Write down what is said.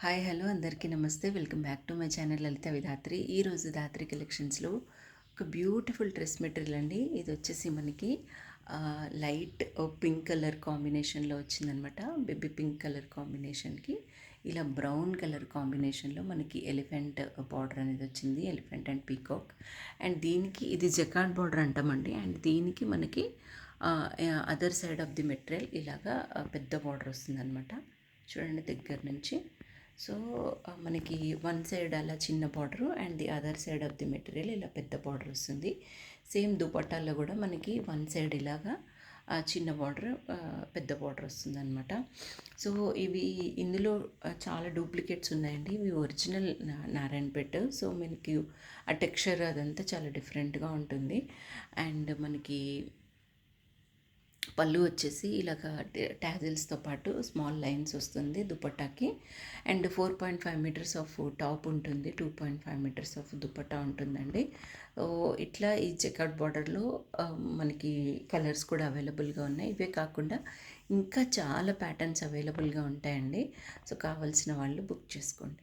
Hi hello అందరికీ నమస్తే. Welcome back to my channel Lalitha Vidhatri. ఈరోజు ధాత్రి కలెక్షన్స్లో ఒక బ్యూటిఫుల్ డ్రెస్ మెటీరియల్ అండి. ఇది వచ్చేసి మనకి లైట్ పింక్ కలర్ కాంబినేషన్లో వచ్చిందనమాట. బేబీ పింక్ కలర్ కాంబినేషన్కి ఇలా బ్రౌన్ కలర్ కాంబినేషన్లో మనకి ఎలిఫెంట్ బార్డర్ అనేది వచ్చింది. Elephant and peacock. అండ్ దీనికి ఇది జకార్డ్ బార్డర్ అంటామండి. అండ్ దీనికి మనకి other side of the material ఇలాగా పెద్ద బార్డర్ వస్తుందన్నమాట. చూడండి దగ్గర నుంచి. సో మనకి వన్ సైడ్ అలా చిన్న border and the other side of the material ఇలా పెద్ద బార్డర్ వస్తుంది. సేమ్ దుపట్టాల్లో కూడా మనకి వన్ సైడ్ ఇలాగా చిన్న బార్డర్ పెద్ద బార్డర్ వస్తుంది అనమాట. సో ఇవి ఇందులో చాలా డూప్లికేట్స్ ఉన్నాయండి. ఇవి ఒరిజినల్ నారాయణపేట. సో మనకి ఆ టెక్స్చర్ అదంతా చాలా డిఫరెంట్గా ఉంటుంది. అండ్ మనకి పళ్ళు వచ్చేసి ఇలాగ ట్యాజిల్స్తో పాటు స్మాల్ లైన్స్ వస్తుంది దుపట్టాకి. అండ్ 4.5 మీటర్స్ ఆఫ్ టాప్ ఉంటుంది. 2.5 మీటర్స్ ఆఫ్ దుపట్టా ఉంటుందండి. ఇట్లా ఈ చెకౌట్ బార్డర్లో మనకి కలర్స్ కూడా అవైలబుల్గా ఉన్నాయి. ఇవే కాకుండా ఇంకా చాలా ప్యాటర్న్స్ అవైలబుల్గా ఉంటాయండి. సో కావాల్సిన వాళ్ళు బుక్ చేసుకోండి.